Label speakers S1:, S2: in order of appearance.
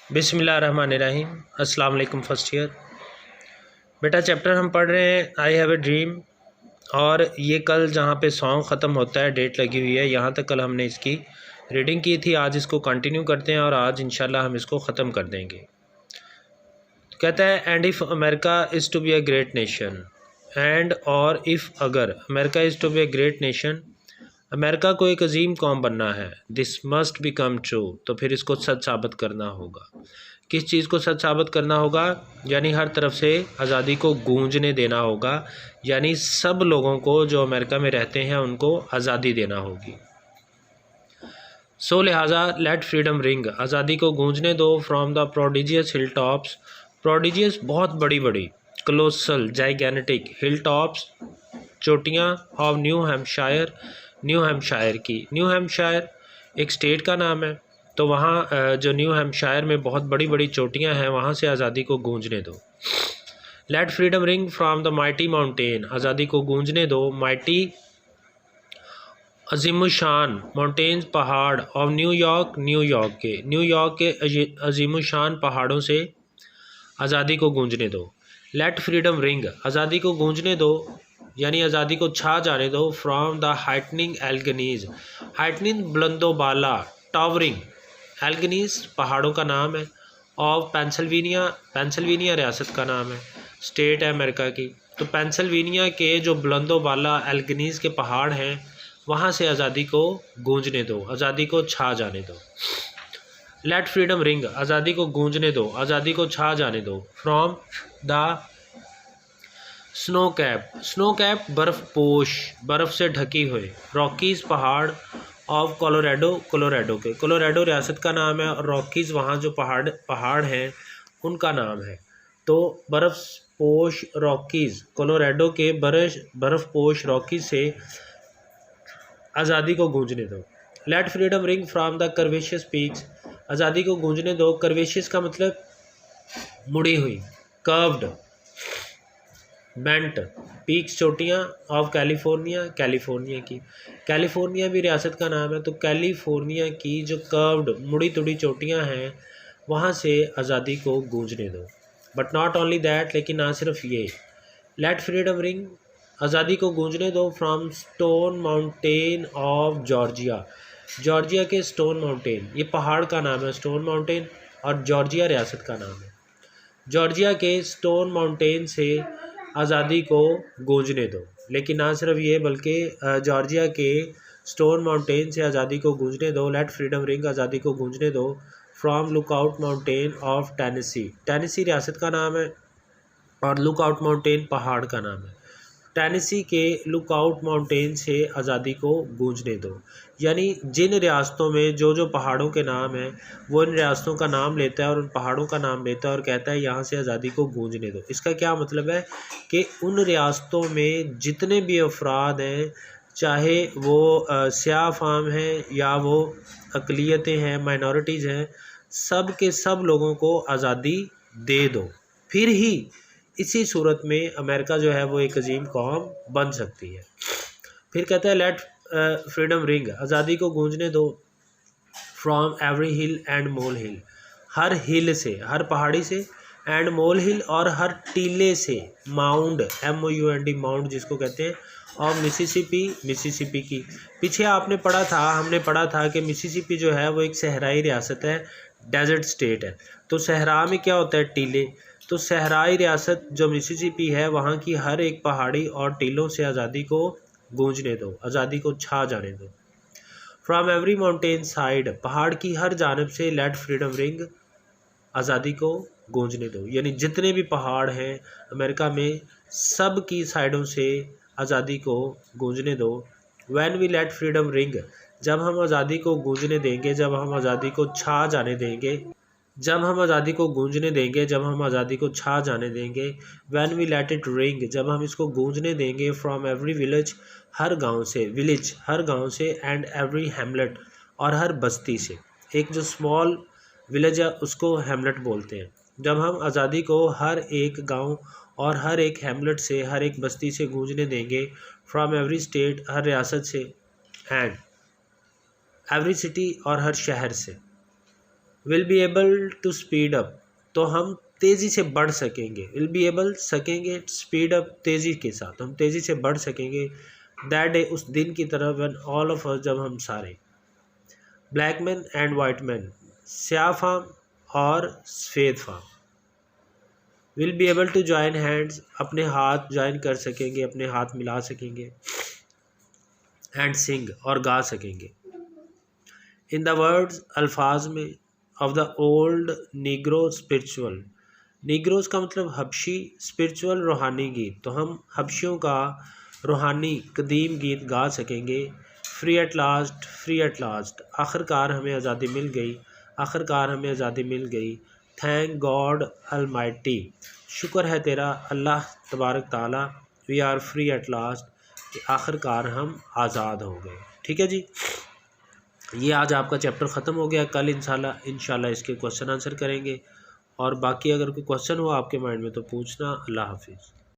S1: बिस्मिल्लाहिर्रहमानिर्रहीम। अस्सलाम वालेकुम फर्स्ट ईयर। बेटा चैप्टर हम पढ़ रहे हैं आई हैव ए ड्रीम, और ये कल जहाँ पे सॉन्ग ख़त्म होता है डेट लगी हुई है, यहाँ तक कल हमने इसकी रीडिंग की थी। आज इसको कंटिन्यू करते हैं और आज इंशाल्लाह हम इसको ख़त्म कर देंगे। कहता है and if America is to be a great nation, and और इफ़ अगर America is to be a great nation, America को एक अजीम कौम बनना है, दिस मस्ट बिकम ट्रू, तो फिर इसको सच साबित करना होगा। किस चीज़ को सच साबित करना होगा? यानी हर तरफ से आज़ादी को गूंजने देना होगा, यानी सब लोगों को जो अमेरिका में रहते हैं उनको आज़ादी देना होगी। सो लिहाजा लेट फ्रीडम रिंग, आज़ादी को गूंजने दो, from the prodigious hill tops, prodigious बहुत बड़ी बड़ी, क्लोसल जाइगैनेटिक, हिल टॉप्स चोटियाँ, of new Hampshire, new Hampshire की। न्यू हैम्पशायर एक स्टेट का नाम है, तो वहाँ जो न्यू हैम्पशायर में बहुत बड़ी बड़ी चोटियाँ हैं, वहाँ से आज़ादी को गूंजने दो। Let freedom ring from the mighty mountain, आज़ादी को गूंजने दो माइटी अजीमुशान माउंटेन्स पहाड़, ऑफ न्यूयॉर्क, न्यूयॉर्क के, न्यूयॉर्क के अजीमुशान पहाड़ों से आज़ादी को गूंजने दो। लेट फ्रीडम रिंग, आज़ादी को गूंजने दो यानी आज़ादी को छा जाने दो, from the heightening Alleghenies, heightening बुलंदोबाला, टावरिंग, एल्गनीज पहाड़ों का नाम है, ऑफ पेंसिल्वेनिया, पेंसिल्वेनिया रियासत का नाम है, स्टेट है अमेरिका की। तो पेंसिल्वेनिया के जो बुलंदोबाला एल्गनीज के पहाड़ हैं, वहाँ से आज़ादी को गूंजने दो, आज़ादी को छा जाने दो। लेट फ्रीडम रिंग, आज़ादी को गूंजने दो, आज़ादी को छा जाने दो, from the snow cap, snow cap बर्फ़पोश, बर्फ़ से ढकी हुए, रॉकीज़ पहाड़, ऑफ कोलोराडो, कोलोराडो के, कोलोराडो रियासत का नाम है, और रॉकीज़ वहाँ जो पहाड़ हैं उनका नाम है। तो बर्फ़पोश रॉकीज़, कोलोराडो के बर्फ़पोश रॉकीज़ से आज़ादी को गूंजने दो। Let freedom ring from the curvaceous peaks, आज़ादी को गूंजने दो, कर्वेशियस का मतलब मुड़ी हुई, कर्व्ड, बेंट, पीक्स चोटियाँ, ऑफ कैलिफोर्निया, कैलिफोर्निया की, कैलिफोर्निया भी रियासत का नाम है, तो कैलिफोर्निया की जो कर्व्ड मुड़ी तुड़ी चोटियाँ हैं वहाँ से आज़ादी को गूंजने दो। बट नॉट ओनली दैट, लेकिन ना सिर्फ ये, लेट फ्रीडम रिंग, आज़ादी को गूंजने दो, from stone mountain of Georgia, Georgia के स्टोन माउंटेन, ये पहाड़ का नाम है स्टोन माउंटेन, और जॉर्जिया रियासत का नाम है। जॉर्जिया के स्टोन माउंटेन से आज़ादी को गूंजने दो, लेकिन ना सिर्फ ये बल्कि जॉर्जिया के स्टोन माउंटेन से आज़ादी को गूंजने दो। लेट फ्रीडम रिंग, आज़ादी को गूंजने दो, from lookout mountain of Tennessee, Tennessee रियासत का नाम है और लुकआउट माउंटेन पहाड़ का नाम है। टेनेसी के लुकआउट माउंटेन से आज़ादी को गूंजने दो, यानी जिन रियासतों में जो जो पहाड़ों के नाम हैं वो इन रियासतों का नाम लेता है और उन पहाड़ों का नाम लेता है और कहता है यहाँ से आज़ादी को गूंजने दो। इसका क्या मतलब है कि उन रियासतों में जितने भी अफराद हैं, चाहे वो स्याह फाम हैं या वो अक़लियतें हैं, माइनॉरिटीज़ हैं, सब के सब लोगों को आज़ादी दे दो, फिर ही इसी सूरत में अमेरिका जो है वो एक अजीम कौम बन सकती है। फिर कहता है लेट फ्रीडम रिंग, आज़ादी को गूंजने दो, from every hill and mole hill, हर हिल से, हर पहाड़ी से, एंड मोल हिल और हर टीले से, माउंड, MOUND माउंड जिसको कहते हैं, और मिसिसिपी, मिसिसिपी की। पीछे हमने पढ़ा था कि मिसिसिपी जो है वो एक सहराई रियासत है, डेजर्ट स्टेट है। तो सहरा में क्या होता है? टीले। तो सहराई रियासत जो मिसिसिपी है, वहाँ की हर एक पहाड़ी और टीलों से आज़ादी को गूंजने दो, आज़ादी को छा जाने दो। फ्रॉम एवरी माउंटेन साइड, पहाड़ की हर जानब से, लेट फ्रीडम रिंग, आज़ादी को गूंजने दो, यानी जितने भी पहाड़ हैं अमेरिका में सब की साइडों से आज़ादी को गूंजने दो। When we let freedom ring, जब हम आज़ादी को गूंजने देंगे, जब हम आज़ादी को छा जाने देंगे, जब हम आज़ादी को गूंजने देंगे, जब हम आज़ादी को छा जाने देंगे। When we let it ring, जब हम इसको गूंजने देंगे, फ्रॉम एवरी विलेज, हर गांव से, विलेज हर गांव से, एंड एवरी हैमलेट और हर बस्ती से। एक जो स्मॉल विलेज है उसको हैमलेट बोलते हैं। जब हम आज़ादी को हर एक गांव और हर एक हैमलेट से, हर एक बस्ती से गूंजने देंगे, फ्रॉम एवरी स्टेट, हर रियासत से, एंड एवरी सिटी और हर शहर से। Will be able to speed up, तो हम तेज़ी से बढ़ सकेंगे। विल बी एबल सकेंगे, स्पीड अप तेज़ी के साथ, हम तेज़ी से बढ़ सकेंगे। दैट डे, उस दिन की तरफ, व्हेन ऑल ऑफ अस, जब हम सारे। Black man and white man, स्याह फाम और सफ़ेद फाम। Will be able to join hands, अपने हाथ ज्वाइन कर सकेंगे, अपने हाथ मिला सकेंगे। एंड सिंग, और गा सकेंगे। इन द वर्ड्स, अल्फाज में, of the old Negro spiritual, Negroes का मतलब हबशी, स्पिरिचुअल रूहानी गीत, तो हम हबशियों का रूहानी कदीम गीत गा सकेंगे। Free at last, free at last, आखिरकार हमें आज़ादी मिल गई, आखिरकार हमें आज़ादी मिल गई। थैंक गॉड अलमाइटी, शुक्र है तेरा अल्लाह तबारक ताला। We are free at last, कि आखिरकार हम आज़ाद हो गए। ठीक है जी, ये आज आपका चैप्टर ख़त्म हो गया। कल इंशाल्लाह इसके क्वेश्चन आंसर करेंगे, और बाकी अगर कोई क्वेश्चन हो आपके माइंड में तो पूछना। अल्लाह हाफिज़।